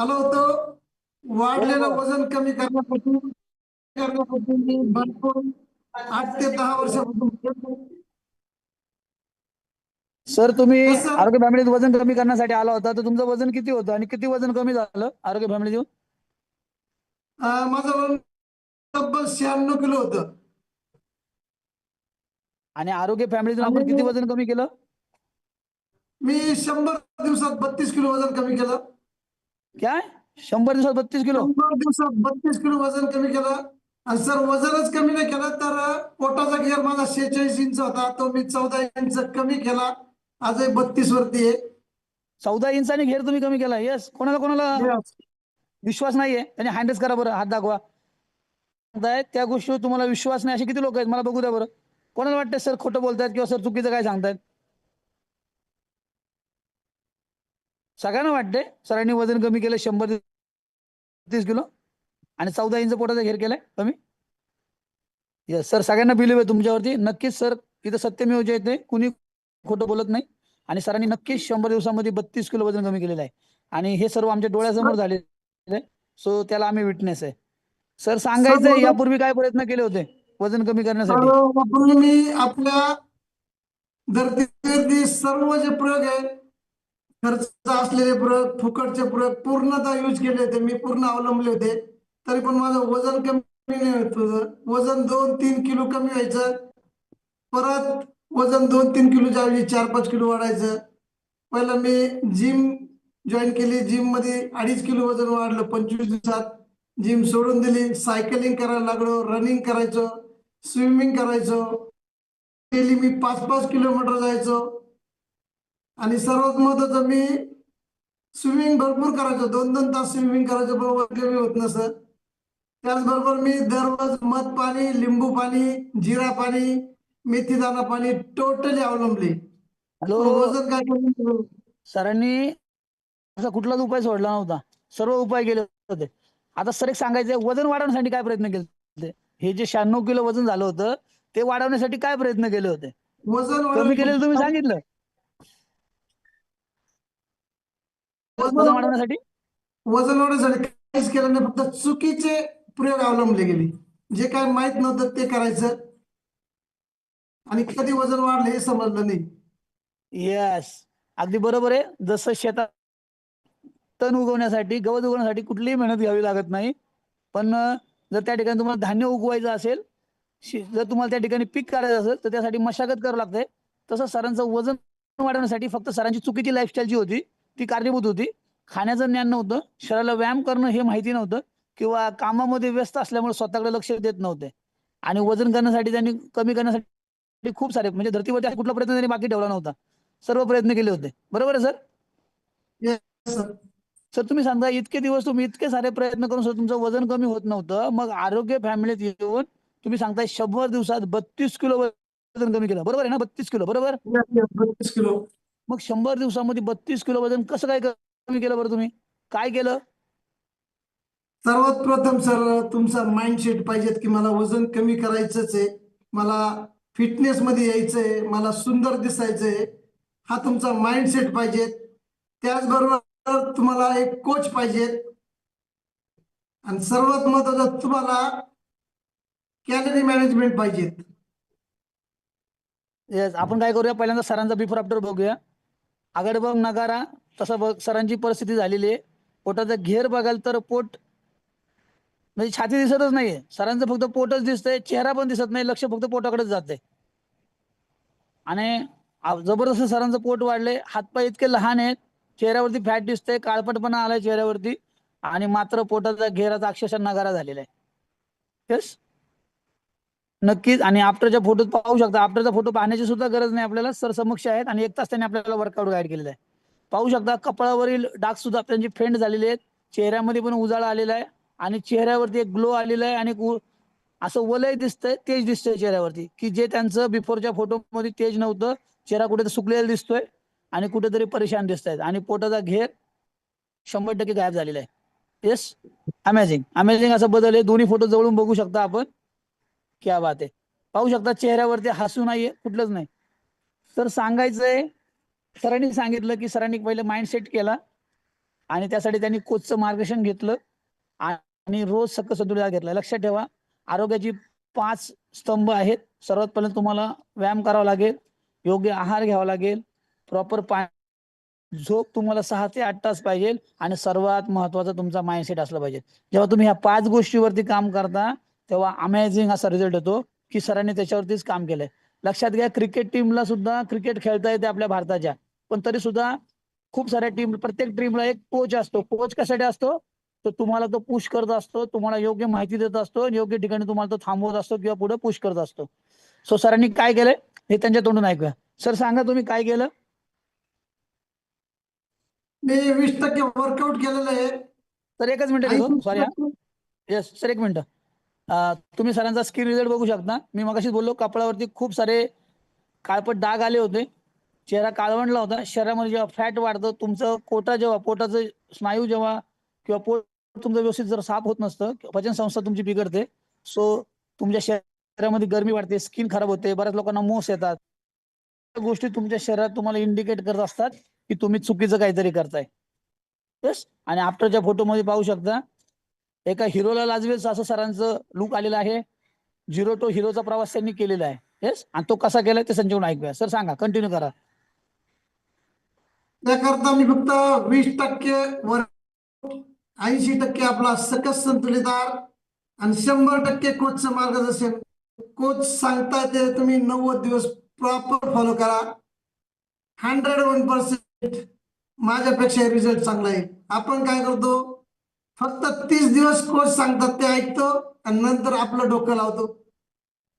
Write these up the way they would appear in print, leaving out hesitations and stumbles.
आलो होतो. बोला वाढलेलं बोला. वजन कमी करण्यासाठी मी भरपूर 8 ते 10 वर्षापासून करतो. सर तुम्ही कसं आरोग्य फॅमिलीत वजन कमी करण्यासाठी आला होता, तर तुमचं वजन किती होतं आणि किती वजन कमी झालं आरोग्य फॅमिलीत येऊन? माझं वजन तब्बल 96 किलो होतं. आणि आरोग्य फॅमिलीतून आणि आपण किती वजन कमी केलं? मी 100 दिवसात 32 किलो वजन कमी केलं. काय 100 दिवसात 32 किलो? 100 दिवसात 32 किलो वजन कमी केलं. आणि सर वजनच कमी नाही केलं तर पोटाचा घेर माझा 46 इंच होता, तो मी 14 इंच कमी केला. आजही 32 वरती आहे. 14 इंचाने घेर तुम्ही कमी केला? येस. कोणाला कोणाला Yes. विश्वास नाहीये त्याने हँडच करा बरं, हात दाखवा. त्या गोष्टीवर तुम्हाला विश्वास नाही असे किती लोक आहेत मला बघू द्या बरं. कोणाला वाटतं सर खोटं बोलतायत किंवा सर चुकीचं काय सांगतायत? सगळ्यांना वाटते सरांनी वजन कमी केलं 100 ते 32 किलो आणि 14 इंच पोटाचा घेर केलाय कमी. येस सर, सगळ्यांना बिलीव्ह आहे तुमच्यावरती. नक्कीच सर, इथं सत्यमेव जयते, कुणी खोटं बोलत नाही. आणि सरांनी नक्कीच 100 दिवसामध्ये 32 किलो वजन कमी केलेलं आहे आणि हे सर्व आमच्या डोळ्यासमोर झालेलं आहे. सो त्याला आम्ही विटनेस आहे. सर सांगायचंय, सर्व यापूर्वी काय प्रयत्न केले होते वजन कमी करण्यासाठी? सर्वप्रथम मी आपल्या धर्तीवरती सर्व जे प्रयोग आहे, खर्च असलेले प्रयोग, फुकटचे प्रयोग पूर्णतः यूज केले होते. मी पूर्ण अवलंबले होते. तरी पण माझं वजन कमी नाही होत होतं. वजन 2-3 किलो कमी व्हायचं. परत वजन 2-3 किलोच्या ऐवजी 4-5 किलो वाढायचं. पहिलं मी जिम जॉईन केली. जिम मध्ये 2.5 किलो वजन वाढलं 25 दिवसात. जिम सोडून दिली. सायकलिंग करायला लागलो, रनिंग करायचो, स्विमिंग करायचो. डेली मी 5-5 किलोमीटर जायचो. आणि सर्वात महत्वाचं, मी स्विमिंग भरपूर करायचो. 2-2 तास स्विमिंग करायचो, पण वजन कमी होत नसत. त्याचबरोबर मी दररोज मध पाणी, लिंबू पाणी, जिरा पाणी, मेथी दाणा पाणी टोटली अवलंबले. हॅलो. पण वजन काय कमी नाही. सरांनी असा कुठलाच उपाय सोडला नव्हता, सर्व उपाय केले होते. आता सर एक सांगायचंय, वजन वाढवण्यासाठी काय प्रयत्न केले होते? हे जे 96 किलो वजन झालं होतं ते वाढवण्यासाठी काय प्रयत्न केले होते? वजन कमी केलेलं तुम्ही वाढवण्यासाठी सांगितलं. वजन वजन वाढवण्यासाठी वजन वाढवण्यासाठी काहीच केलं नाही. फक्त चुकीचे प्रयोग अवलंबले गेले. जे काय माहित नव्हतं ते करायचं आणि कधी वजन वाढलं हे समजलं नाही. येस, अगदी बरोबर आहे. जसं शेतात तण उगवण्यासाठी, गवत उगवण्यासाठी कुठलीही मेहनत घ्यावी लागत नाही. पण जर त्या ठिकाणी तुम्हाला धान्य उगवायचं असेल, जर तुम्हाला त्या ठिकाणी पीक काढायचं असेल, तर त्यासाठी मशागत करावी लागते. तसं सरांचं वजन वाढवण्यासाठी फक्त सरांची चुकीची लाईफस्टाईल जी होती ती कारणीभूत होती. खाण्याचं ज्ञान नव्हतं, शरीराला व्यायाम करणं हे माहिती नव्हतं, किंवा कामामध्ये व्यस्त असल्यामुळे स्वतःकडे लक्ष देत नव्हते. आणि वजन करण्यासाठी त्यांनी, कमी करण्यासाठी खूप सारे, म्हणजे धर्तीवरती असा कुठला प्रयत्न त्यांनी बाकी ठेवला नव्हता. सर्व प्रयत्न केले होते. बरोबर आहे सर? Yes, sir. सर तुम्ही सांगा, इतके दिवस तुम्ही इतके सारे प्रयत्न करून सुद्धा तुमचं वजन कमी होत नव्हतं, मग आरोग्य फॅमिलीत येऊन तुम्ही सांगताय 100 दिवसात 32 किलो वजन कमी केलं. बरोबर आहे ना? 32 किलो, बरोबर? Yes, yes, 32 kilo. मग 100 दिवसामध्ये 32 किलो वजन कसं काय कमी केलं बरं तुम्ही? काय केलं? सर्वात प्रथम सर, तुमचा माइंडसेट पाहिजेत की मला वजन कमी करायचंच आहे, मला फिटनेस मध्ये यायचंय, मला सुंदर दिसायचंय. हा तुमचा माइंडसेट पाहिजे. त्याचबरोबर तुम्हाला एक कोच पाहिजे. आणि सर्वात महत्वाचं, तुम्हाला कॅलरी मॅनेजमेंट पाहिजे. येस, आपण काय करूया, पहिल्यांदा सरांचा बिफोर आफ्टर बघूया. आगड बघ नकारा, तसं बघ सरांची परिस्थिती झालेली आहे. पोटाचा घेर बघाल तर पोट, म्हणजे छाती दिसतच नाहीये. सरांचं फक्त पोटच दिसतंय, चेहरा पण दिसत नाही, लक्ष फक्त पोटाकडेच जाते. आणि जबरदस्त सरांचं पोट वाढले, हातपाय इतके लहान आहेत, चेहऱ्यावरती फॅट दिसतंय, काळपटपणा आलाय चेहऱ्यावरती, आणि मात्र पोटाचा घेराचा अक्षरशः नगारा झालेला आहे. येस, नक्कीच. आणि आफ्टरच्या फोटोत पाहू शकता, आफ्टरचा फोटो पाहण्याची सुद्धा गरज नाही आपल्याला, सर समक्ष आहेत आणि 1 तास त्यांनी आपल्याला वर्कआउट गाईड केलेलं आहे. पाहू शकता, कपाळावरील डाग सुद्धा त्यांची फेंड झालेले आहेत, चेहऱ्यामध्ये पण उजाळा आलेला आहे, आणि चेहऱ्यावरती एक ग्लो आलेला आहे, आणि असं वलय दिसतंय, तेज दिसतंय चेहऱ्यावरती, की जे त्यांचं बिफोरच्या फोटोमध्ये तेज नव्हतं. चेहरा कुठेतरी सुकलेला दिसतोय आणि कुठेतरी परेशान दिसत आहेत, आणि पोटाचा घेर 100% गायब झालेला आहे. येस, अमेझिंग अमेझिंग असा बदल आहे. दोन्ही फोटो जवळून बघू शकता आपण. क्या बात आहे. पाहू शकता चेहऱ्यावरती हसू नाहीये, कुठलंच नाही. तर सांगायचंय, सरांनी सांगितलं की सरांनी पहिले माइंड सेट केला, आणि त्यासाठी त्यांनी कोचचं मार्गदर्शन घेतलं आणि रोज सकस संतुलित आहार घेतला. लक्षात ठेवा, आरोग्याची 5 स्तंभ आहेत. सर्वात पहिले तुम्हाला व्यायाम करावा लागेल, योग्य आहार घ्यावा लागेल, प्रॉपर झोप तुम्हाला 6 ते 8 तास पाहिजे आणि सर्वात महत्वाचा तुमचा माइंडसेट असला पाहिजे. जेव्हा तुम्ही ह्या 5 गोष्टीवरती काम करता तेव्हा अमेझिंग असा रिझल्ट येतो की सरांनी त्याच्यावरतीच काम केलंय. लक्षात घ्या, क्रिकेट टीमला सुद्धा क्रिकेट खेळता येते आपल्या भारताच्या, पण तरी सुद्धा खूप साऱ्या टीम, प्रत्येक टीमला एक कोच असतो. कोच कशासाठी असतो? तो तुम्हाला तो पुश करत असतो, तुम्हाला योग्य माहिती देत असतो, योग्य ठिकाणी तुम्हाला तो थांबवत असतो किंवा पुढे पुश करत असतो. सो सरांनी काय केलंय हे त्यांच्या तोंडून ऐकूया. सर सांगा तुम्ही काय केलं? मी 20% वर्कआउट केलेलं आहे. तर एकच मिनिट घेतो, सॉरी. 80% येस सर, एक मिनिट. तुम्ही सरांचा स्किन रिझल्ट बघू शकता. मी मगाशीच बोललो, कपाळावरती खूप सारे काळपट डाग आले होते, चेहरा काळवंडला होता. शरीरामध्ये जेव्हा फॅट वाढतं, तुमचं जेव्हा पोटाचं स्नायू जेव्हा किंवा पोट तुमचं व्यवस्थित जर साफ होत नसतं, पचन संस्था तुमची बिघडते. सो तुमच्या शरीरामध्ये गरमी वाढते, स्किन खराब होते, बऱ्याच लोकांना मोस येतात. गोष्टी तुमच्या शरीरात तुम्हाला इंडिकेट करत असतात की तुम्ही चुकीचं काहीतरी करताय. येस. आणि आफ्टरच्या फोटोमध्ये पाहू शकता, एका हिरोला लाजवेल असं सरांचं लुक आलेलं आहे. 0 to हिरोचा प्रवास त्यांनी केलेला आहे. येस. आणि तो कसा केलाय ते संजीवून ऐकूया. सर सांगा, कंटिन्यू करा. त्याकरता मी फक्त 20% वर्कआउट, 80% आपला सकस संतुलित आहार आणि 100% कोचचं मार्गदर्शन. कोच सांगताय ते तुम्ही 90 दिवस प्रॉपर फॉलो करा. 101% माझ्यापेक्षा रिझल्ट चांगला येईल. आपण काय करतो, फक्त 30 दिवस कोच सांगतात ते ऐकतो आणि नंतर आपलं डोकं लावतो.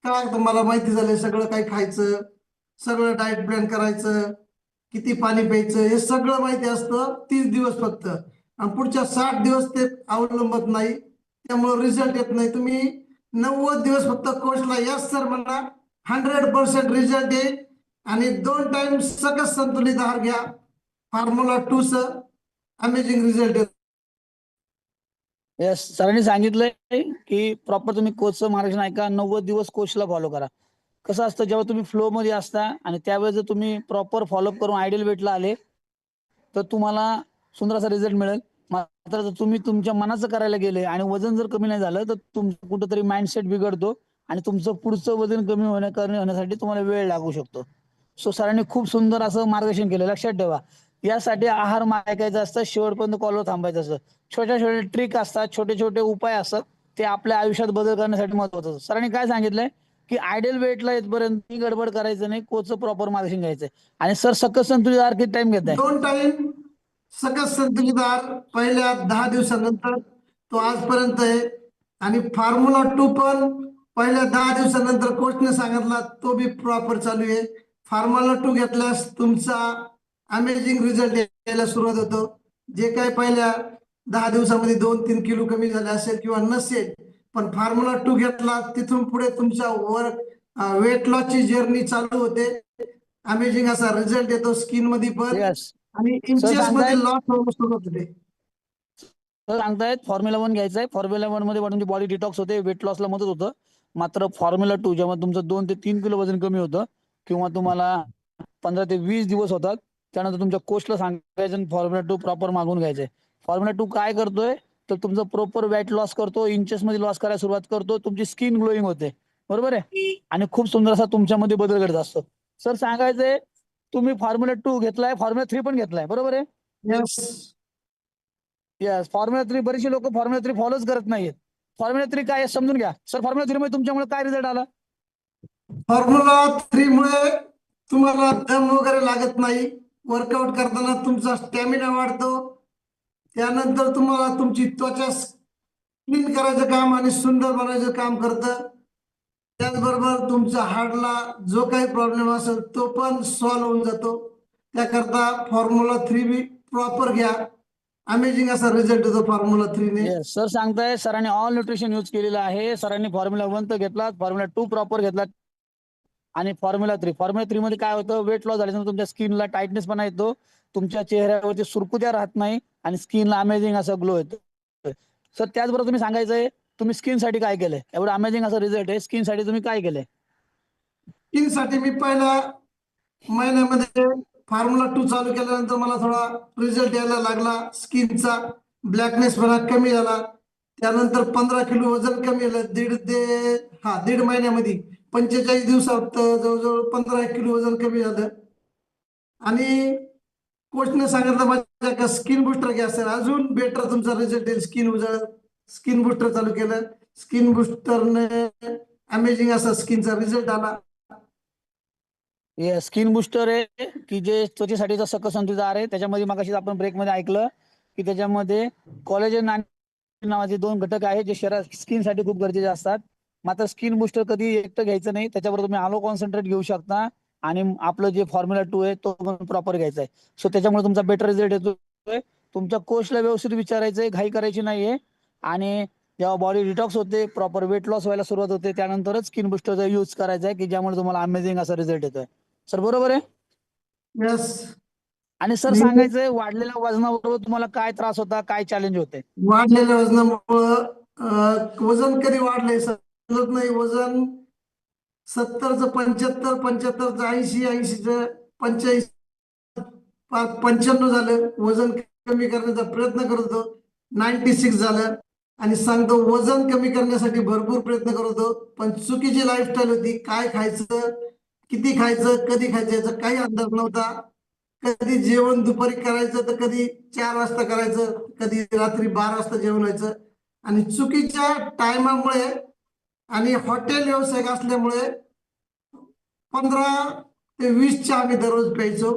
काय तुम्हाला माहिती झालंय सगळं काय खायचं, सगळं डाएट प्लॅन करायचं, किती पाणी प्यायचं, हे सगळं माहिती असतं 30 दिवस फक्त. आणि पुढच्या 60 दिवस ते अवलंबत नाही, त्यामुळे रिझल्ट येत नाही. तुम्ही 90 दिवस फक्त कोचला यस सर म्हणा, 100% रिझल्ट येईल. आणि 2 टाइम सकस संतुलित आहार घ्या, फॉर्म्युला 2 सर, अमेझिंग रिझल्ट येतो. येस, सरांनी सांगितलंय की प्रॉपर तुम्ही कोचचं मार्गदर्शन ऐका, 90 दिवस कोचला फॉलो करा. कसं असतं, जेव्हा तुम्ही फ्लो मध्ये असता आणि त्यावेळेस जर तुम्ही प्रॉपर फॉलोअप करून आयडियल वेटला आले तर तुम्हाला सुंदर असा रिझल्ट मिळेल. मात्र जर तुम्ही तुमच्या मनाचं करायला गेले आणि वजन जर कमी नाही झालं तर तुमचं कुठंतरी माइंडसेट बिघडतो आणि तुमचं पुढचं वजन कमी होण्यासाठी तुम्हाला वेळ लागू शकतो. सो सरांनी खूप सुंदर असं मार्गदर्शन केलं. लक्षात ठेवा, यासाठी आहार ऐकायचा असतं, शेवटपर्यंत कॉलवर थांबायचं असतं. छोट्या छोट्या ट्रिक असतात, छोटे छोटे उपाय असतात, ते आपल्या आयुष्यात बदल करण्यासाठी महत्वाचं असतं. सरांनी काय सांगितलंय की आयडियल वेटला येतपर्यंत गडबड करायचं नाही, कोचचं प्रॉपर मार्गदर्शन घ्यायचंय. आणि सर सकस संतुलित आहार किती टाइम घेताय? 2 टाइम सकस संतुलित आहार पहिल्या 10 दिवसानंतर, तो आजपर्यंत आहे. आणि फॉर्म्युला 2 पण पहिल्या 10 दिवसानंतर कोचने सांगितला, तो बी प्रॉपर चालू आहे. फॉर्म्युला 2 घेतल्यास तुमचा अमेझिंग रिझल्ट यायला सुरुवात होतो. जे काही पहिल्या 10 दिवसामध्ये 2-3 किलो कमी झाले असेल किंवा नसेल, पण फॉर्म्युला 2 घेतला तिथून पुढे तुमच्या वेट लॉसची जर्नी चालू होते. अमेझिंग असा रिझल्ट येतो स्किन मध्ये पण, यस. आणि सर इंचेस मध्ये सांगतायत लॉस होणं सुरुवात होते. सर सांगतायत फॉर्म्युला 1 घ्यायचंय. फॉर्म्युला 1 मध्ये तुमची बॉडी डिटॉक्स होते, वेट लॉसला मदत होतं. मात्र फॉर्म्युला 2 जेव्हा तुमचं 2 ते 3 किलो वजन कमी होतं किंवा तुम्हाला 15 ते 20 दिवस होतात, त्यानंतर तुमच्या कोचला सांगायचं फॉर्म्युला 2 प्रॉपर मागून घ्यायचंय. फॉर्म्युला 2 काय करतोय तर तुमचं प्रॉपर वेट लॉस करतो, इंचेस मध्ये लॉस करायला सुरुवात करतो, तुमची स्किन ग्लोईंग होते. बरोबर आहे, आणि खूप सुंदर असा तुमच्यामध्ये बदल घडत असतो. सर सांगायचंय, तुम्ही फॉर्म्युला 2 घेतलाय, फॉर्म्युला 3 पण घेतलाय, बरोबर आहे? यस. यस. फॉर्म्युला 3 बरेचसे लोक फॉर्म्युला 3 फॉलोच करत नाहीत. फॉर्म्युला 3 काय आहे समजून घ्या. सर फॉर्म्युला 3 मध्ये तुमच्यामुळे काय रिझल्ट आला? फॉर्म्युला 3 मुळे तुम्हाला दम वगैरे लागत नाही. वर्कआउट करताना तुमचा स्टॅमिना वाढतो. त्यानंतर तुम्हाला तुमची त्वचा क्लीन करायचं काम आणि सुंदर बनायचं काम करतं. त्याचबरोबर तुमच्या हार्टला जो काही प्रॉब्लेम असेल तो पण सॉल्व्ह होऊन जातो. त्याकरता फॉर्म्युला 3 बी प्रॉपर घ्या. अमेझिंग असा रिझल्ट येतो फॉर्म्युला 3 ने. येस. सर सांगताय सरांनी ऑल न्यूट्रिशन यूज केलेलं आहे. सरांनी फॉर्म्युला 1 तर घेतला, फॉर्म्युला 2 प्रॉपर घेतला आणि फॉर्म्युला 3 मध्ये काय होतं, वेट लॉस झाल्यानंतर तुमच्या स्किनला टाइटनेस पण येतो, तुमच्या चेहऱ्यावरती सुरकुत्या राहत नाही आणि स्किनला अमेझिंग असा ग्लो येतो. सर त्याचबरोबर तुम्ही सांगायचंय तुम्ही स्किन साठी काय केलंय, एवढं अमेझिंग असा रिझल्ट आहे, स्किन साठी तुम्ही काय केलंय? स्किन साठी मी पहिल्या महिन्यामध्ये फॉर्म्युला 2 चालू केल्यानंतर मला थोडा रिझल्ट यायला लागला. स्किनचा ब्लॅकनेस म्हणा कमी झाला. त्यानंतर 15 किलो वजन कमी झालं. दीड महिन्यामध्ये 45 दिवसात जवळजवळ 15 किलो वजन कमी झालं. आणि कोचने सांगितलं माझ्या का स्किन बुस्टर घ्या सर, अजून बेटर तुमचा रिझल्ट येईल. स्किन बुस्टर चालू केलं. स्किन बुस्टरने अमेझिंग असा स्किनचा रिझल्ट आला. हे स्किन बुस्टर आहे की जे त्वचेसाठीचा सकसंतुलित आहार आहे. त्याच्यामध्ये मगाशी आपण ब्रेकमध्ये ऐकलं की त्याच्यामध्ये कोलेजन आणि नावाचे 2 घटक आहेत जे शरीरात स्किनसाठी खूप गरजेचे असतात. मात्र स्किन बुस्टर कधी एकटं घ्यायचं नाही, त्याच्याबरोबर तुम्ही आलो कॉन्सन्ट्रेट घेऊ शकता आणि आपलं जे फॉर्म्युला 2 आहे तो पण प्रॉपर घ्यायचा आहे. सो त्याच्यामुळे तुमचा बेटर रिझल्ट येतोय. तुमच्या कोचला व्यवस्थित विचारायचंय, घाई करायची नाहीये. आणि जेव्हा बॉडी डिटॉक्स होते, प्रॉपर वेट लॉस व्हायला सुरुवात होते, त्यानंतरच स्किन बुस्टरचा यूज करायचा आहे की ज्यामुळे तुम्हाला अमेझिंग असा रिझल्ट येतोय. सर बरोबर आहे? यस. आणि सर मी सांगायचंय वाढलेल्या वजनाबरोबर तुम्हाला काय त्रास होता, काय चॅलेंज होते? वाढलेल्या वजनामुळं वजन कधी वाढलंय समजत नाही. वजन 70चं 75, 75चं 80, 80चं 85, 95 झालं. वजन कमी करण्याचा प्रयत्न करत होतो. 96 झालं. आणि सांगतो वजन कमी करण्यासाठी भरपूर प्रयत्न करत होतो, पण चुकीची लाईफस्टाईल होती. काय खायचं, किती खायचं, कधी खायचं याचा काही अंदाज नव्हता. कधी जेवण दुपारी करायचं तर कधी 4 वाजता करायचं, कधी रात्री 12 वाजता जेवण व्हायचं. आणि चुकीच्या टायमामुळे आणि हॉटेल व्यावसायिक असल्यामुळे 15 ते 20 चहा आम्ही दररोज प्यायचो.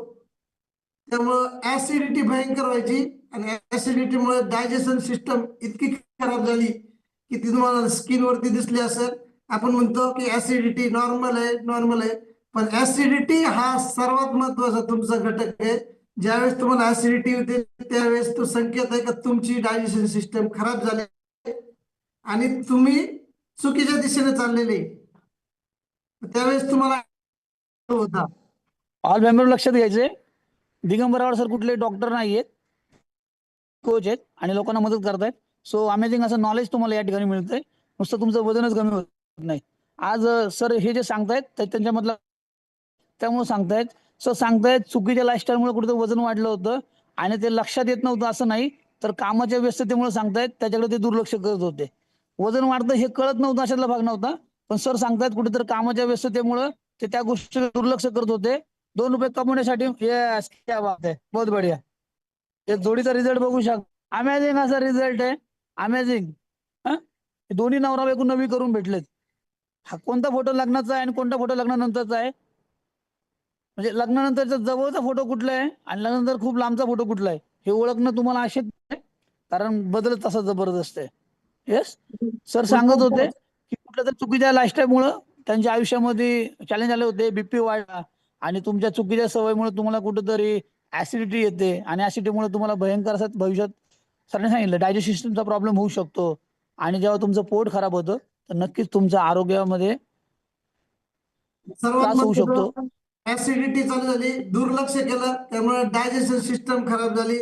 त्यामुळं ऍसिडिटी भयंकर व्हायची. आणि ऍसिडिटीमुळे डायजेशन सिस्टम इतकी खराब झाली की ती तुम्हाला स्किनवरती दिसली असेल. आपण म्हणतो की ऍसिडिटी नॉर्मल आहे, नॉर्मल आहे, पण ऍसिडिटी हा सर्वात महत्वाचा तुमचा घटक आहे. ज्यावेळेस तुम्हाला ऍसिडिटी होते त्यावेळेस तो संकेत आहे का तुमची डायजेशन सिस्टम खराब झाली आणि तुम्ही चुकीच्या दिशेने चाललेले. त्यावेळेस तुम्हाला होता. ऑल मेंबर लक्षात घ्यायचे, दिगंबरावर सर कुठले डॉक्टर नाहीयेत, कोच आहेत आणि लोकांना मदत करतायत. सो अमेझिंग असं नॉलेज तुम्हाला या ठिकाणी मिळतंय. नुसतं तुमचं वजनच कमी होत नाही. आज सर हे जे सांगतायत त्यांच्यामधलं त्यामुळे सांगतायत. सर सांगतायत चुकीच्या लाईफस्टाईलमुळे कुठेतरी वजन वाढलं होतं आणि ते लक्षात येत नव्हतं असं नाही, तर कामाच्या व्यस्ततेमुळे सांगतायत त्याच्याकडे ते दुर्लक्ष करत होते. वजन वाढतं हे कळत नव्हतं अशातला भाग नव्हता, पण सर सांगतायत कुठेतरी कामाच्या व्यस्ततेमुळे ते त्या गोष्टीकडे दुर्लक्ष करत होते. ₹2 कमवण्यासाठी. येस, क्या बात है, बहुत बढिया. एक जोडीचा रिझल्ट बघू शकता. अमेझिंग असा रिझल्ट आहे, अमेझिंग. दोन्ही नवरा बायको नवी करून भेटलेत. हा कोणता फोटो लग्नाचा आहे आणि कोणता फोटो लग्नानंतरचा आहे? म्हणजे लग्नानंतरचा जवळचा फोटो कुठला आहे आणि लग्नानंतर खूप लांबचा फोटो कुठला आहे हे ओळखणं तुम्हाला अशक्य आहे, कारण बदल तसा जबरदस्त आहे. येस, सर सांगत होते की कुठल्या तर चुकीच्या लाईफस्टाईलमुळे त्यांच्या आयुष्यामध्ये चॅलेंज आले होते. बीपी वाढला आणि तुमच्या चुकीच्या सवयीमुळे तुम्हाला कुठेतरी ऍसिडिटी येते आणि ऍसिडिटीमुळे तुम्हाला भयंकर असं भविष्यात सरांनी सांगितलं डायजेस्ट सिस्टमचा प्रॉब्लेम होऊ शकतो. आणि जेव्हा तुमचं पोट खराब होतं तर नक्कीच तुमच्या आरोग्यामध्ये सर्वात त्रास होऊ शकतो. महत्वाचं ऍसिडिटी चालू झाली, दुर्लक्ष केलं त्यामुळे डायजेशन सिस्टम खराब झाली,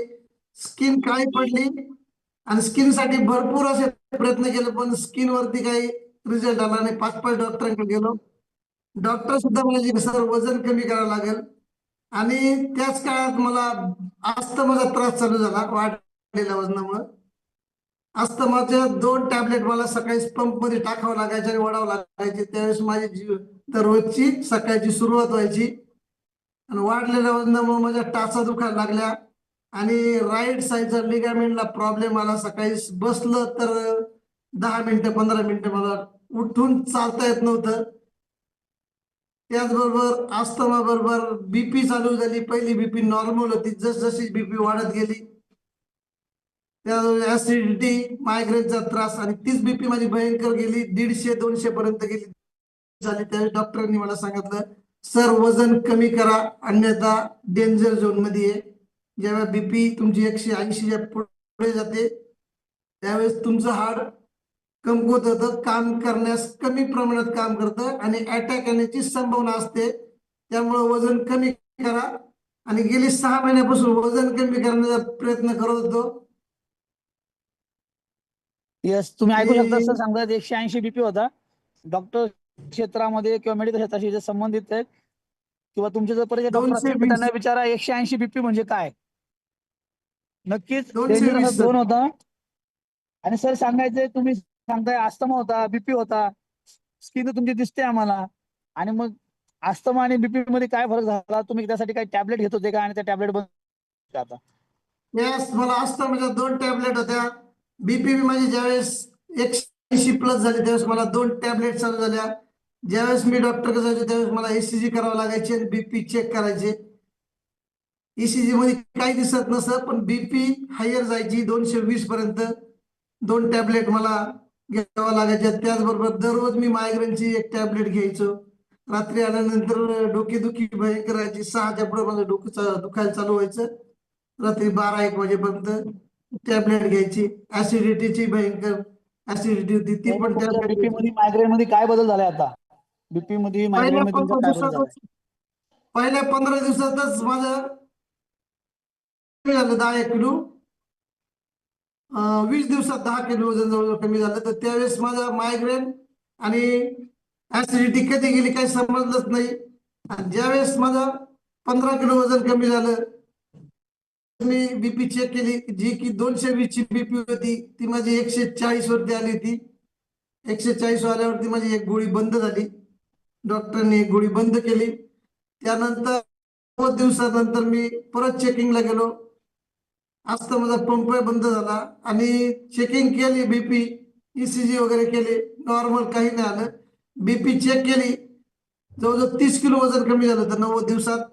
स्किन काळी पडली. आणि स्किन साठी भरपूर असे प्रयत्न केले पण स्किन वरती काही रिझल्ट आला नाही. 5-5 डॉक्टरांकडे गेलो. डॉक्टर सुद्धा म्हणाले सर वजन कमी करावं लागेल. आणि त्याच काळात मला अस्थमाचा त्रास चालू झाला वाढलेल्या वजनामुळे. अस्थमाच्या 2 टॅबलेट मला सकाळी पंप मध्ये टाकावं लागायचे आणि वडावं लागायचे. त्यावेळेस माझी दररोजची सकाळची सुरुवात व्हायची. आणि वाढलेल्या वजनामुळे माझ्या टाचा दुखायला लागल्या आणि राईट साईडचा लिगामेंटला प्रॉब्लेम आला. सकाळी बसलं तर 10 मिनिटं 15 मिनिटं मला उठून चालता येत नव्हतं. त्याचबरोबर अस्थमा बरोबर बीपी चालू झाली. पहिली बीपी नॉर्मल होती, जसजशी बीपी वाढत गेली ऍसिडिटी, मायग्रेनचा त्रास आणि तीच बीपी माझी भयंकर गेली, 150-200 पर्यंत गेली झाली. त्यावेळी डॉक्टरांनी मला सांगितलं सर वजन कमी करा अन्यथा डेंजर झोन मध्ये आहे. जेव्हा बीपी तुमची 180च्या पुढे जाते त्यावेळेस तुमचं हाड कमकुवत होतं, काम करण्यास कमी प्रमाणात काम करतं आणि अटॅक येण्याची संभावना असते. त्यामुळे वजन कमी करा. आणि गेली 6 महिन्यापासून वजन कमी करण्याचा प्रयत्न करत होतो. येस, तुम्ही ऐकू शकता आणि सर सांगतात 180 बीपी होता. डॉक्टर क्षेत्रामध्ये किंवा मेडिकल क्षेत्राशी जे संबंधित आहेत किंवा तुमचे जर परिचय डॉक्टर असतील तर 220 त्यांना विचारा 180 बीपी म्हणजे काय. नक्कीच डेंजर असा 220 सर. झोन होता. आणि सर सांगायचे तुम्ही सांगताय अस्थमा होता, बीपी होता, स्किन तुमची दिसते आम्हाला, आणि मग अस्थमा आणि बीपी मध्ये काय फरक झाला, तुम्ही त्यासाठी काही टॅबलेट घेत होते का आणि त्या टॅबलेट बंद आता. यस, मला असतं म्हणजे 2 टॅबलेट होत्या. बीपी माझी ज्यावेळेस 180 प्लस झाली त्यावेळेस मला 2 टॅबलेट चालू झाल्या. ज्यावेळेस मी डॉक्टरकडे जायचो त्यावेळेस मला ECG करावं लागायचे आणि बीपी चेक करायचे. ECG मध्ये काही दिसत नसतं पण बीपी हायर जायची 220 पर्यंत. 2 टॅबलेट मला घ्यावा लागायच्या. त्याचबरोबर दररोज मी मायग्रेनची 1 टॅबलेट घ्यायचो. रात्री आल्यानंतर डोकेदुखी भयंकर व्हायची. 6च्या पुढे माझं डोकं दुखायला चालू व्हायचं. रात्री 12-1 वाजेपर्यंत टॅबलेट घ्यायची. ऍसिडिटीची भयंकर ऍसिडिटी होती ती पण तुमच्या टॅबलेट बीपी घ्यायची. मध्ये मायग्रेन मध्ये काय बदल झालाय आता, बीपी मध्ये मायग्रेन पहिल्या मध्ये तुमचा 15 काय बदल झालाय. दिवसातच पहिल्या 15 दिवसातच माझं कमी झालं 10 किलो. 20 दिवसात 10 किलो वजन जवळजवळ कमी झालं. तर त्यावेळेस माझा मायग्रेन आणि ऍसिडिटी कधी गेली काही समजलंच नाही. आणि ज्यावेळेस माझा 15 किलो वजन कमी झालं मी बीपी चेक केली जी की 220 ची बीपी होती ती माझी 140 वरती आली होती. 140 आल्यावरती माझी एक गोळी बंद झाली. डॉक्टरने एक गोळी बंद केली. त्यानंतर 90 दिवसानंतर मी परत चेकिंगला गेलो. आज माझा पंप बंद झाला आणि चेकिंग केली बीपी ECG वगैरे केले नॉर्मल काही नाही आलं. बीपी चेक केली जवळजवळ 30 किलो वजन कमी झालं होतं 90 दिवसात.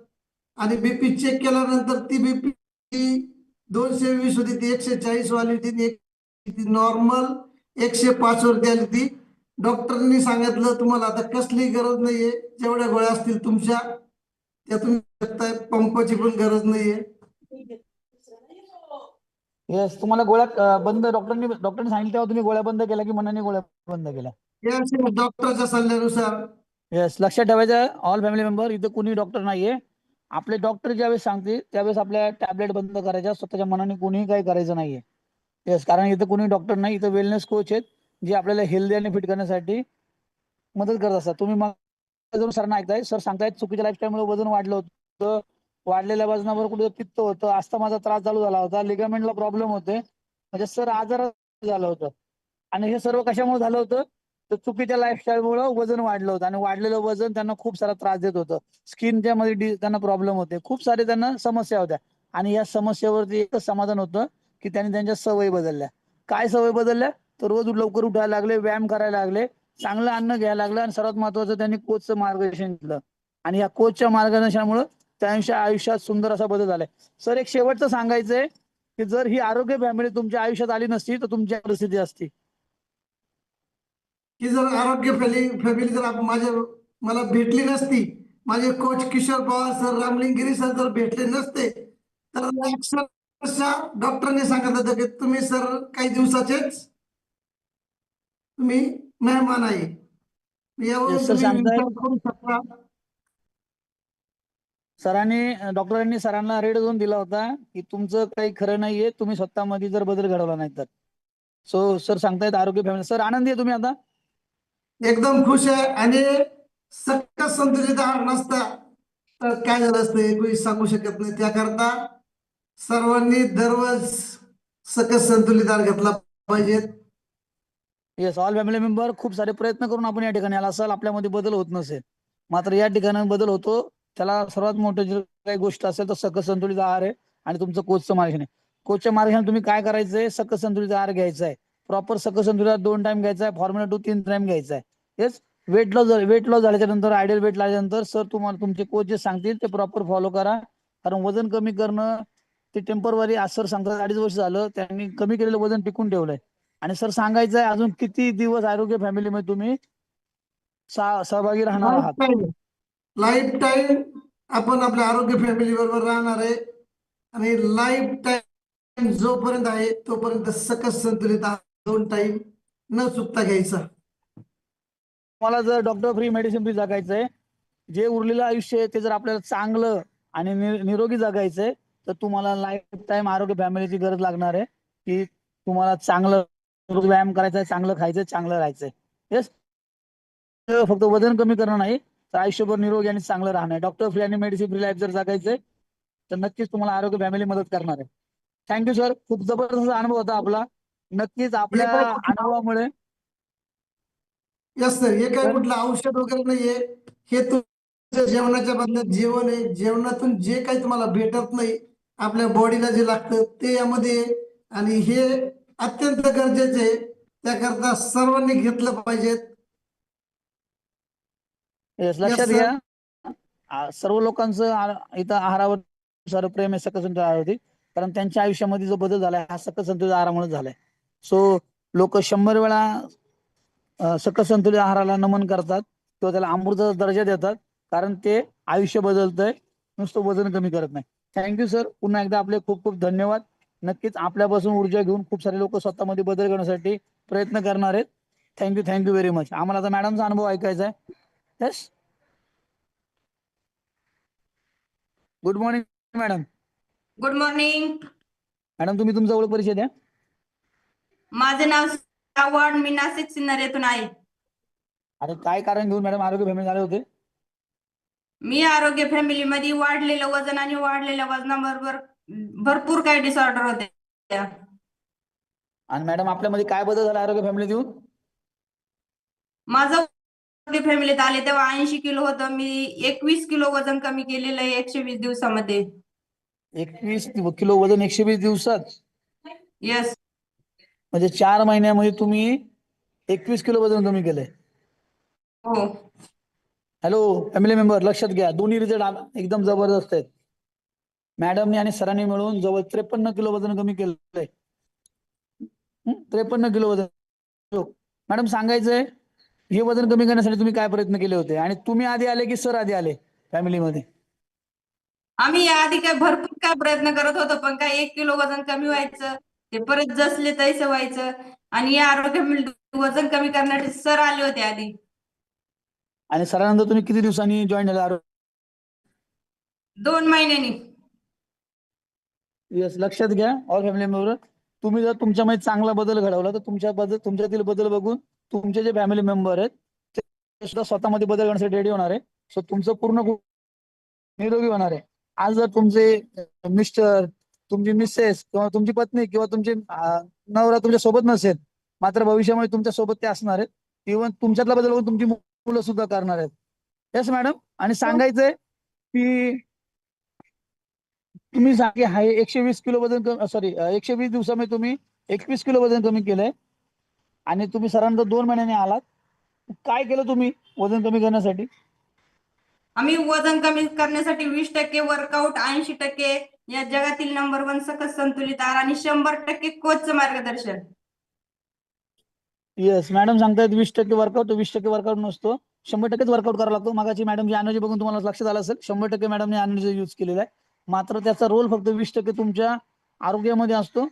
आणि बीपी चेक केल्यानंतर ती बीपी 220 होती ती 140 वाली होती. ती नॉर्मल 105 वरती आली ती. डॉक्टरांनी सांगितलं तुम्हाला आता कसली गरज नाहीये, जेवढ्या गोळ्या असतील तुमच्या त्या तुम्ही शकताय, पंपाची पण गरज नाहीये. येस, तुम्हाला गोळ्या बंद डॉक्टरने सांगितलं तेव्हा तुम्ही गोळ्या बंद केल्या की मनाने गोळ्या बंद केल्या. या डॉक्टरच्या सल्ल्यानुसार. येस, लक्षात ठेवायचं ऑल फॅमिली मेंबर, इथं कुणी डॉक्टर नाहीये. आपले डॉक्टर ज्यावेळेस सांगतील त्यावेळेस आपल्या टॅबलेट बंद करायच्या, स्वतःच्या मनाने कोणीही काही करायचं नाहीये. येस, कारण इथं कोणी डॉक्टर नाही, इथं वेलनेस कोच आहेत जे आपल्याला हेल्दी आणि फिट करण्यासाठी मदत करत असतात. तुम्ही मग सर ऐकताय, सर सांगतायत चुकीच्या लाईफस्टाईलमुळे वजन वाढलं होतं, वाढलेल्या वजनावर कुठे पित्त होतं, अस्थमाचा त्रास चालू झाला होता, लिगामेंटला प्रॉब्लेम होते, म्हणजे सर आजार झालं होतं. आणि हे सर्व कशामुळे झालं होतं, तर चुकीच्या लाईफस्टाईलमुळे वजन वाढलं होतं आणि वाढलेलं वजन त्यांना खूप सारा त्रास देत होतं. स्किनच्या मध्ये त्यांना प्रॉब्लेम होते, खूप सारे त्यांना समस्या होत्या. आणि या समस्येवरती एकच समाधान होतं की त्यांनी त्यांच्या सवयी बदलल्या. काय सवय बदलल्या, तर रोज लवकर उठायला लागले, व्यायाम करायला लागले, चांगलं अन्न घ्यायला लागलं, आणि सर्वात महत्वाचं त्यांनी कोचचं मार्गदर्शन घेतलं. आणि या कोचच्या मार्गदर्शनामुळे त्यांच्या आयुष्यात सुंदर असा बदल झालाय. सर एक शेवटचं सांगायचंय की जर ही आरोग्य फॅमिली तुमच्या आयुष्यात आली नसती तर तुमची परिस्थिती असती. की जर आरोग्य फॅमिली जर मला भेटली नसती, माझे coach Kishor Pawar sir, Ramlingiri sir जर भेटले नसते तर अक्षरशः डॉक्टरने सांगितलं होतं की तुम्ही सर काही दिवसाचेच तुम्ही मेहमान आहे. यावरून सर तुम्ही सांगतायत, विचार करू शकता. डॉक्टरांनी सरांना रेड झोन दिला होता की तुमचं काही खरं नाहीये, तुम्ही स्वतःमध्ये जर बदल घडवला नाही तर. सो सर सांगतायत आरोग्य फॅमिली. सर आनंदी आहे तुम्ही आता? एकदम खुश आहे. आणि सकस संतुलित आहार नसता तर काय झालं असतं हे कोणी सांगू शकत नाही. त्याकरता सर्वांनी दररोज सकस संतुलित आहार घेतला पाहिजे. येस, ऑल फॅमिली मेंबर, खूप सारे प्रयत्न करून आपण या ठिकाणी आला असाल, आपल्यामध्ये बदल होत नसेल, मात्र या ठिकाणी बदल होतो. त्याला सर्वात मोठी जर काही गोष्ट असेल तर सकस संतुलित आहार आहे आणि तुमचं कोचचं मार्गदर्शन आहे. कोचच्या मार्गदर्शन तुम्ही काय करायचंय, सकस संतुलित आहार घ्यायचा आहे, प्रॉपर सकस संतुलित 2 टाइम घ्यायचा आहे, फॉर्म्युला 2 3 टाइम घ्यायचा आहे. येस, वेट लॉस झाल्याच्या नंतर, आयडियल वेट लागल्यानंतर सर तुम्हाला तुमचे कोच जे सांगतील ते प्रॉपर फॉलो करा. कारण वजन कमी करणं ते टेम्पररी, आज सर सांगतात 2.5 वर्ष झालं त्यांनी कमी केलेलं वजन टिकून ठेवलंय. आणि सर सांगायचंय अजून किती दिवस आरोग्य फॅमिलीमध्ये तुम्ही सहभागी राहणार लाईफ आहात. टाईम लाईफ टाईम आपण आपल्या आरोग्य फॅमिली बरोबर राहणार आहे. आणि लाईफ टाईम जोपर्यंत आहे तोपर्यंत सकस संतुलित आहार 2 टाइम न चुकता घ्यायचा. तुम्हाला जर डॉक्टर फ्री, मेडिसिन फ्री जगायचंय, जे उरलेलं आयुष्य आहे ते जर आपल्याला चांगलं आणि निरोगी जगायचंय तर तुम्हाला लाईफ टाईम आरोग्य फॅमिलीची गरज लागणार आहे. की तुम्हाला चांगलं व्यायाम करायचा आहे, चांगलं खायचंय, चांगलं राहायचंय. येस, फक्त वजन कमी करणं नाही तर आयुष्यभर निरोगी आणि चांगलं राहणार. डॉक्टर फ्री आणि मेडिसिन फ्री लाईफ जर जगायचंय तर नक्कीच तुम्हाला आरोग्य फॅमिली मदत करणार आहे. थँक्यू सर, खूप जबरदस्त अनुभव होता आपला. नक्कीच हे आपल्या काय कुठलं अनुभवामुळे यस सर, हे काय तर कुठलं औषध वगैरे नाहीये. हे तुमच्या जेवणाच्या बदल्यात जेवण आहे. जेवणातून जे काही तुम्हाला भेटत नाही, आपल्या बॉडीला जे लागतं ते यामध्ये आहे. आणि हे अत्यंत गरजेचे आहे. त्याकरता सर्वांनी घेतलं पाहिजेत. लक्षात यस सर. घ्या, सर्व लोकांचं इथं आहारावर सर्व प्रेम आहे सकस संतुलित आहारावरती. कारण त्यांच्या आयुष्यामध्ये जो बदल झालाय हा सकस संतुलित आहारामुळे झालाय. सो लोक 100 वेळा सकस संतुलित आहाराला नमन करतात किंवा त्याला अमृताचा दर्जा देतात, कारण ते आयुष्य बदलतंय, नुसतं वजन कमी करत नाही. थँक्यू सर, पुन्हा एकदा आपले खूप खूप धन्यवाद. नक्कीच आपल्यापासून ऊर्जा घेऊन खूप सारे लोक स्वतःमध्ये बदल करण्यासाठी प्रयत्न करणार आहेत. Thank you very much. आम्हाला आता मॅडमचा अनुभव ऐकायचा आहे. Yes, good morning madam. Good morning. Madam तुम्ही तुमचा ओळख परिचय द्या. माझे नाव श्रावण, मी नाशिक सिन्नर येथून आहे. अरे काय कारण घेऊन मॅडम आरोग्य फॅमिली आले होते? मी आरोग्य फॅमिली मध्ये वाढलेलं वजन आणि वाढलेल्या वजनाबरोबर भरपूर काही डिसऑर्डर होते. आणि मॅडम आपल्यामध्ये काय बदल झाला आरोग्य फॅमिली देऊन? माझं आरोग्य फॅमिलीत आले तेव्हा 80 किलो होतं. मी 21 किलो वजन कमी केलेलं आहे 120 दिवसामध्ये. 21 किलो वजन 120 दिवसात? येस. म्हणजे 4 महिन्यामध्ये तुम्ही 21 किलो वजन कमी केलंय? हो. हॅलो फॅमिली मेंबर, लक्षात घ्या, दोन्ही रिझल्ट एकदम जबरदस्त आहेत. मॅडमने आणि सरांनी मिळून जवळ 53 किलो वजन कमी केलंय. 53 किलो वजन. मॅडम सांगायचंय, हे वजन कमी करण्यासाठी तुम्ही काय प्रयत्न केले होते आणि तुम्ही आधी आले की सर आधी आले फॅमिलीमध्ये? आम्ही याआधी काय भरपूर काय प्रयत्न करत होतो, पण काय 1 किलो वजन कमी व्हायचं, ते परत जसले तैसे व्हायचं. आणि या आरोग्य वजन कमी करण्यासाठी सर आले होते आधी. आणि सरांनंतर तुम्ही किती दिवसांनी जॉईन झाला आरोग्य? 2 महिन्यांनी. येस, लक्षात घ्या ऑल फॅमिली मेंबर, तुम्ही जर तुमच्यामध्ये चांगला बदल घडवला तर तुमच्यातील बदल बघून तुमचे जे फॅमिली मेंबर आहेत ते सुद्धा स्वतःमध्ये बदल करण्यासाठी रेडी होणार आहे. सो तुमचं पूर्ण निरोगी होणार आहे. आज जर तुमचे मिस्टर, तुमची मिसेस किंवा तुमची पत्नी किंवा तुमचे नवरा तुमच्या सोबत नसेल, मात्र भविष्यामध्ये तुमच्या सोबत ते असणार आहेत. इव्हन तुमच्यातला बदल बघून तुमची मुलं सुद्धा करणार आहेत. Yes madam. आणि सांगायचंय की तुम्ही सांगे आहे 120 किलो वजन सॉरी 120 दिवसामध्ये तुम्ही 21 किलो वजन कमी केलंय आणि तुम्ही सरांनंतर 2 महिन्यांनी आलात. काय केलं तुम्ही वजन कमी करण्यासाठी? आम्ही वजन कमी करण्यासाठी 20% वर्कआउट, 80% या जगातील नंबर 1 सकस संतुलित आहार आणि 100% कोचचं मार्गदर्शन. येस, मॅडम सांगतायत 20% वर्कआउट. 20% वर्कआउट नसतो, 100%च वर्कआउट करावा लागतो. मागाची मॅडम एनर्जी बघून तुम्हाला लक्षात आलं असेल, 100% मॅडमने एनर्जी यूज केलेला आहे. मात्र त्याचा रोल फक्त 20% तुमच्या आरोग्यामध्ये असतो.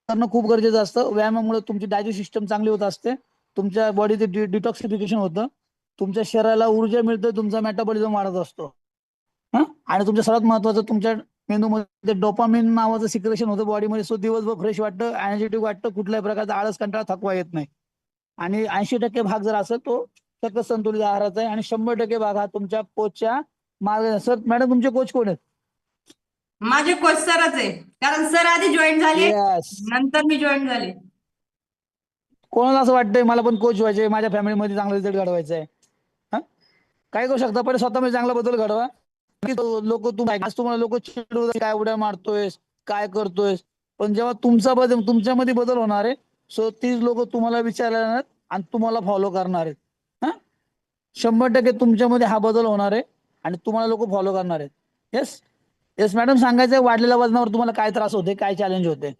करणं खूप गरजेचं असतं. व्यायामामुळे तुमची डायजेस्ट सिस्टम चांगली होत असते, तुमच्या बॉडीचे डिटॉक्सिफिकेशन होतं, तुमच्या शरीराला ऊर्जा मिळते, तुमचा मेटाबॉलिझम वाढत असतो. आणि तुमच्या सर्वात महत्वाचं, तुमच्या मेंदूमध्ये डोपामिन नावाचं सिक्रेशन होतं बॉडीमध्ये. सो दिवसभर फ्रेश वाटतं, एनर्जेटिक वाटतं, कुठल्याही प्रकारचा आळस, कंटाळा, थकवा येत नाही. आणि 80% भाग जर असेल तो सकस संतुलित आहाराचा आहे आणि 100% भाग हा तुमच्या कोचच्या मार्ग. सर मॅडम तुमचे कोच कोण आहेत? माझे कोच सरच आहे, कारण सर आधी जॉईन झाले, येस. नंतर मी जॉईन झाले. कोणाला असं वाटतंय मला पण कोच व्हायचंय, माझ्या फॅमिलीमध्ये चांगला रिझल्ट घडवायचा आहे? काय करू शकता, पण स्वतःमध्ये चांगला बदल घडवा. लोक तुम्हाला लोक चिडवतात, काय उड्या मारतोयस, काय करतोयस, पण जेव्हा तुमच्यामध्ये बदल होणार आहे, सो तीच लोक तुम्हाला विचारणार आणि तुम्हाला फॉलो करणार आहेत. 100% तुमच्यामध्ये हा बदल होणार आहे आणि तुम्हाला लोक फॉलो करणार आहेत. येस. येस मॅडम, सांगायचंय वाढलेल्या वजनावर तुम्हाला काय त्रास होते, काय चॅलेंज होते?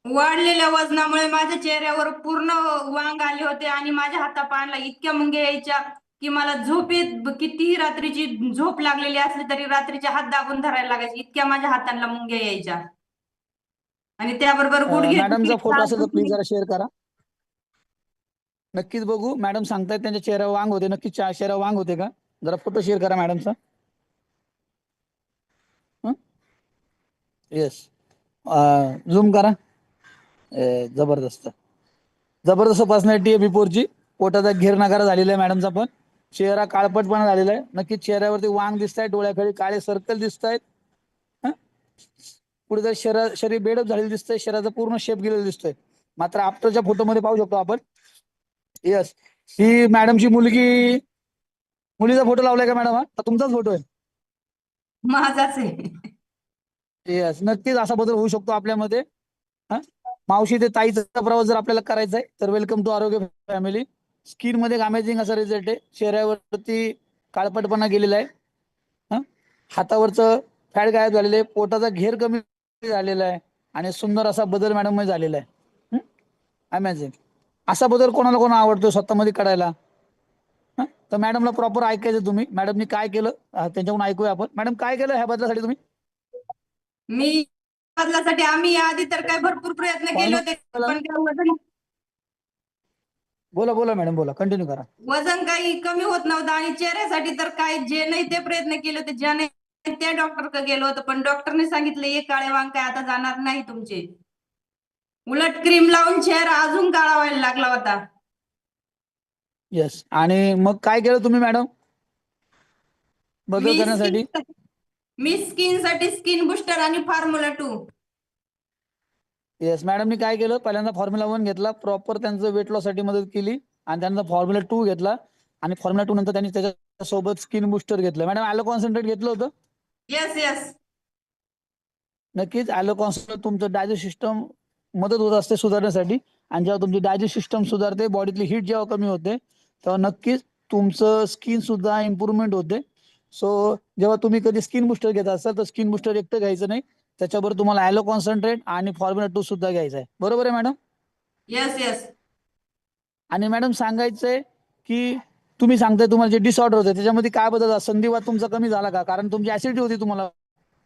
वाढलेल्या वजनामुळे माझ्या चेहऱ्यावर पूर्ण वांग आले होते आणि माझ्या हातापायाला इतक्या मुंग्या यायच्या की मला झोपेत कितीही रात्रीची झोप लागलेली असली तरी रात्रीचे हात दाबून धरायला लागायचे, इतक्या माझ्या हातांना मुंग्या यायच्या. आणि त्याबरोबर मॅडमचा फोटो असेल तर प्लीज गुडघे. जरा शेअर करा. नक्कीच बघू. मॅडम सांगतायत त्यांच्या चेहऱ्यावर वांग होते, नक्कीच चेहऱ्यावर वांग होते का? जरा फोटो शेअर करा मॅडमचा. येस, झूम करा. जबरदस्त, जबरदस्त पर्सनॅलिटी आहे बिफोरची. पोटाचा घेर नकारा झालेला आहे मॅडमचा पण. चेहरा काळपटपणा झालेला आहे, नक्कीच चेहऱ्यावरती वांग दिसत आहे, डोळ्याखाली काळे सर्कल दिसत आहेत, कुठेतरी शरीर बेडप झालेलं दिसतंय, शरीराचा पूर्ण शेप गेलेला दिसतोय. मात्र आफ्टरच्या फोटोमध्ये पाहू शकतो आपण. येस, ही मॅडमची मुलगी, मुलीचा फोटो लावलाय का मॅडम? हा तुमचाच फोटो आहे? माझाच आहे. येस, नक्कीच असा बदल होऊ शकतो आपल्यामध्ये. मावशी ते ताईचा प्रवास जर आपल्याला करायचा आहे तर वेलकम टू आरोग्य फॅमिली. स्किन मध्ये अमेझिंग असा रिझल्ट आहे, चेहऱ्यावरती काळपटपणा गेलेला आहे, हातावरचं फॅट गायब झालेलं आहे, पोटाचा घेर कमी झालेला आहे आणि सुंदर असा बदल मॅडम मध्ये झालेला आहे. अमेझिंग असा बदल कोणाला कोणा आवडतो स्वतःमध्ये करायला? तर मॅडमला प्रॉपर ऐकायचं तुम्ही. मॅडमनी काय केलं त्यांच्याकडून ऐकूया आपण. मॅडम काय केलं ह्या बदलासाठी तुम्ही? मी बदलासाठी आम्ही आधी तर काय भरपूर प्रयत्न केले होते, पण काय बोला बोला मॅडम, बोला, कंटिन्यू करा. वजन काही कमी होत नव्हतं आणि चेहऱ्यासाठी तर काय जे नाही ते प्रयत्न केले होते, ज्या नाही त्या डॉक्टरकडे गेलो होतो, पण डॉक्टरने सांगितलं हे काळे वांग काय आता जाणार नाही तुमचे. उलट क्रीम लावून चेहरा अजून काळा व्हायला लागला होता. येस, आणि मग काय केलं तुम्ही मॅडम बदल करण्यासाठी? मी स्किन साठी स्किन बुस्टर आणि फॉर्म्युला 2. येस, मॅडमनी काय केलं, पहिल्यांदा फॉर्म्युला 1 घेतला, प्रॉपर त्यांचं वेट लॉस साठी मदत केली, आणि त्यांचा फॉर्म्युला 2 घेतला, आणि फॉर्म्युला 2 नंतर त्यांनी त्याच्यासोबत स्किन बुस्टर घेतलं. मॅडम ॲलो कॉन्सन्ट्रेट घेतलं होतं? Yes yes. नक्कीच ॲलो कॉन्सन्ट्रेट तुमचं डायजेस्ट सिस्टम मदत होत असते सुधारण्यासाठी, आणि जेव्हा तुमची डायजेस्ट सिस्टम सुधारते, बॉडीतली हीट जेव्हा कमी होते, तेव्हा नक्कीच तुमचं स्किन सुद्धा इम्प्रूव्हमेंट होते. सो जेव्हा तुम्ही कधी स्किन बुस्टर घेत असाल तर स्किन बुस्टर एकटं घ्यायचं नाही, त्याच्याबरोबर तुम्हाला ॲलो कॉन्सन्ट्रेट आणि फॉर्म्युला 2 सुद्धा घ्यायचा आहे. बरोबर आहे मॅडम? Yes yes. आणि मॅडम सांगायचंय की तुम्ही सांगताय तुम्हाला जे डिसऑर्डर होते त्याच्यामध्ये काय बदल झाला? संधिवात तुमचा कमी झाला का? कारण तुमची ऍसिडिटी होती तुम्हाला.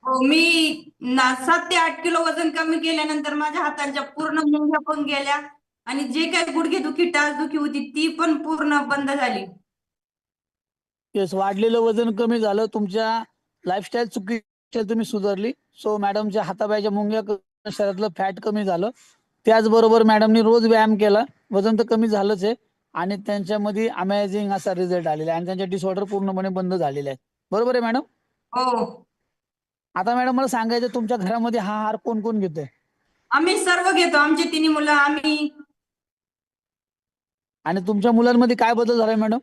हो, मी 7 ते 8 किलो वजन कमी केल्यानंतर माझ्या हातांच्या पूर्ण मुंग्या पण गेल्या आणि जे काही गुडघेदुखी टाचदुखी होती ती पण पूर्ण बंद झाली. येस, वाढलेलं वजन कमी झालं, तुमच्या लाईफस्टाईल चुकीची तुम्ही सुधारली. सो मॅडमच्या हातापायाच्या मुंग्या, शरीरातलं फॅट कमी झालं. त्याचबरोबर मॅडमनी रोज व्यायाम केला, वजन तर कमी झालंच आहे, आणि त्यांच्यामध्ये अमेझिंग असा रिझल्ट आलेला आहे, आणि त्यांचे डिसऑर्डर पूर्णपणे बंद झालेले आहेत. बरोबर आहे मॅडम? हो. आता मॅडम मला सांगायचं, तुमच्या घरामध्ये हा आहार कोण कोण घेतोय? आम्ही सर्व घेतो, आमची 3 मुलं आम्ही. आणि तुमच्या मुलांमध्ये काय बदल झालाय मॅडम?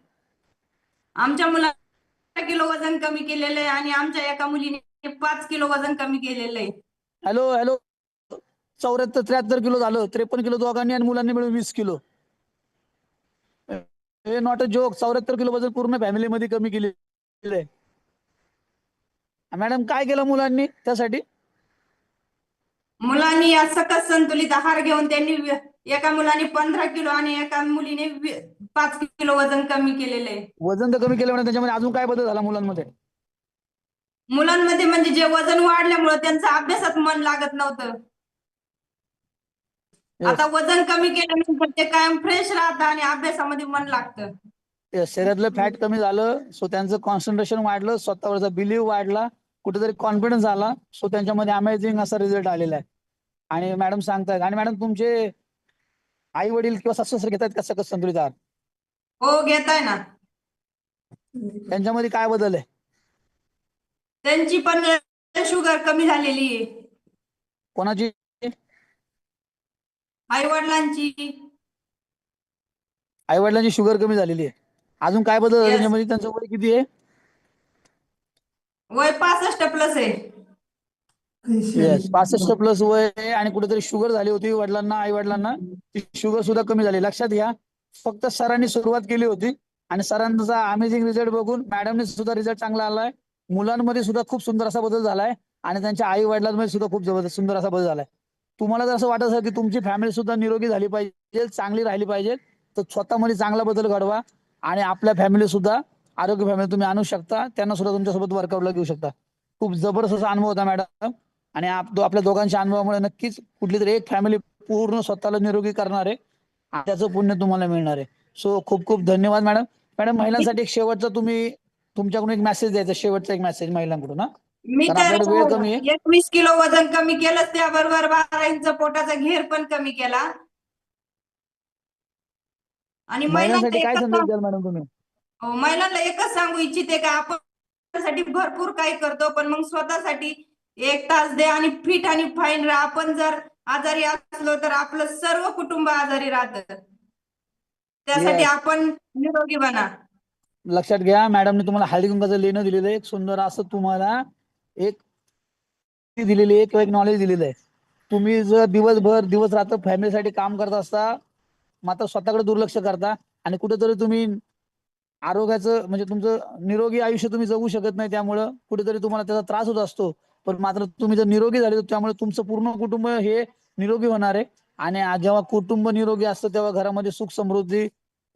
आमच्या मुलांना किलो वजन कमी केलेलं आहे आणि आमच्या एका मुलीने 5 किलो वजन कमी केलेलं आहे. हॅलो हॅलो, 74-73 किलो झालं, 53 किलो दोघांनी आणि मुलांनी मिळून 20 किलो. हे नॉट अ जोक, 74 किलो वजन पूर्ण फॅमिलीमध्ये कमी केलेलं आहे. मॅडम काय केलं मुलांनी त्यासाठी? मुलांनी या सकस संतुलित आहार घेऊन त्यांनी एका मुलाने 15 किलो आणि एका मुलीने 5 किलो वजन कमी केलेलं आहे. वजन तर कमी केलं म्हणजे त्याच्यामध्ये अजून काय बदल झाला मुलांमध्ये? मुलांमध्ये म्हणजे जे वजन वाढल्यामुळे त्यांचं अभ्यासात मन लागत नव्हतं. आता वजन कमी केल्यानंतर ते कायम फ्रेश राहतं आणि अभ्यासामध्ये मन लागतं. शरीरातलं फॅट कमी झालं, सो त्यांचं कॉन्सन्ट्रेशन वाढलं, स्वतःवरचा बिलीव्ह वाढला, कुठेतरी कॉन्फिडन्स आला, सो त्यांच्यामध्ये अमेझिंग असा रिझल्ट आलेला आहे. आणि मॅडम सांगतायत, आणि मॅडम तुमचे आई वडील किंवा सासू सासरे घेतात का सकस संतुलित आहार? हो, घेताय ना. त्यांच्यामध्ये काय बदल आहे? त्यांची पण शुगर कमी झालेली आहे. कोणाची? आई वडिलांची. आई वडिलांची शुगर कमी झालेली आहे. अजून काय बदल Yes. त्यांच्यामध्ये? त्यांचं वय किती आहे? वय 65+ आहे. येस, 65 प्लस वय आहे, आणि कुठेतरी शुगर झाली होती वडिलांना, आई वडिलांना. ती शुगर सुद्धा कमी झाली. लक्षात घ्या, फक्त सरांनी सुरुवात केली होती, आणि सरांचा अमेझिंग रिझल्ट बघून मॅडमने सुद्धा रिझल्ट चांगला आलाय. मुलांमध्ये सुद्धा खूप सुंदर असा बदल झालाय, आणि त्यांच्या आई वडिलांमध्ये सुद्धा खूप जबरदस्त सुंदर असा बदल झालाय. तुम्हाला जर असं वाटत असेल की तुमची फॅमिली सुद्धा निरोगी झाली पाहिजे, चांगली राहिली पाहिजे, तर स्वतःमध्ये चांगला बदल घडवा, आणि आपल्या फॅमिली सुद्धा आरोग्य फॅमिली तुम्ही आणू शकता, त्यांना सुद्धा तुमच्यासोबत वर्कआउटला घेऊ शकता. खूप जबरदस्त अनुभव होता मॅडम, आणि आपल्या दोघांच्या अनुभवामुळे नक्कीच कुठली तरी एक फॅमिली पूर्ण स्वतःला निरोगी करणार आहे, आणि त्याचं पुण्य तुम्हाला मिळणार आहे. सो खूप खूप धन्यवाद मॅडम. मॅडम, महिलांसाठी एक शेवटचा तुम्ही तुमच्याकडून एक मेसेज द्यायचा, शेवटचा एक मेसेज महिलांकडून. मी कारण तर आपल्याकडे वेळ कमी आहे. 21 किलो वजन कमी केलं, त्याबरोबर 12 इंच पोटाचा घेर पण कमी केला. आणि महिलांसाठी महिलांचा काय एक संदेश द्याल मॅडम तुम्ही? महिलांना एकच सांगू इच्छिते का आपण स्वतःसाठी भरपूर काही करतो, पण मग स्वतःसाठी 1 तास दे आणि फिट आणि फाईन राहा. आपण जर आजारी असलो तर आपलं सर्व कुटुंब आजारी राहतं. त्यासाठी Yes. आपण निरोगी बना. लक्षात घ्या, मॅडमने तुम्हाला हळदी कुंकाचं लेणं दिलेलं आहे. एक सुंदर असं तुम्हाला एक दिलेली आहे, एक नॉलेज दिलेलं आहे. तुम्ही जर दिवस रात्र फॅमिलीसाठी काम करत असता, मात्र स्वतःकडे दुर्लक्ष करता आणि कुठेतरी तुम्ही आरोग्याचं म्हणजे तुमचं निरोगी आयुष्य तुम्ही जगू शकत नाही, त्यामुळं कुठेतरी तुम्हाला त्याचा त्रास होत असतो. पण मात्र तुम्ही जर निरोगी झाले तर त्यामुळे तुमचं पूर्ण कुटुंब हे निरोगी होणार आहे. आणि जेव्हा कुटुंब निरोगी असतं तेव्हा घरामध्ये सुख समृद्धी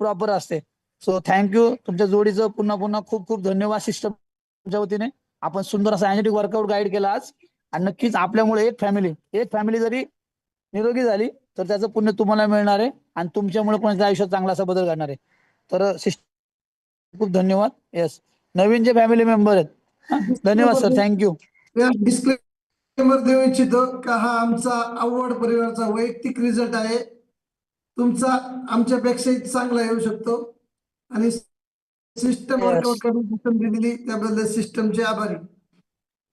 प्रॉपर असते. So thank you. तुमच्या जोडीचं पुन्हा पुन्हा खूप खूप धन्यवाद सिस्टमच्या वतीने. आपण सुंदर असा एनर्जेटिक वर्कआउट गाईड केला आज. आणि नक्कीच आपल्यामुळे एक फॅमिली जरी निरोगी झाली तर त्याचं पुण्य तुम्हाला मिळणार आहे आणि तुमच्यामुळे कोणाच्या आयुष्यात चांगला असा बदल घडणार आहे. तर खूप धन्यवाद. येस, नवीन जे फॅमिली मेंबर आहेत, धन्यवाद सर, थँक्यू. डिस्क्लेमर देऊ इच्छितो का हा आमचा आवड परिवाराचा वैयक्तिक रिझल्ट आहे. तुमचा आमच्यापेक्षाही चांगला येऊ शकतो. आणि सिस्टम वर्कआउट करून संधी दिली त्याबद्दल सिस्टमचे आभारी.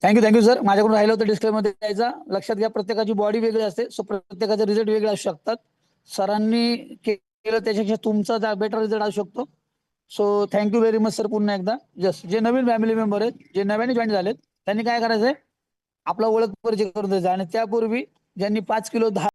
Thank you sir. माझ्याकडून राहिलं होतं डिस्क्लेमर द्यायचा. लक्षात घ्या, प्रत्येकाची बॉडी वेगळी असते, सो प्रत्येकाचे रिझल्ट वेगळे असू शकतात. सरांनी केलं त्याच्यापेक्षा तुमचा बेटर रिझल्ट असू शकतो. So thank you very much sir. पुन्हा एकदा जे नवीन फॅमिली मेंबर आहेत, जे नव्याने जॉईन झालेत, त्यांनी काय करायचंय, आपला ओळख परिचय करून द्यायचा. आणि त्यापूर्वी ज्यांनी 5 किलो 10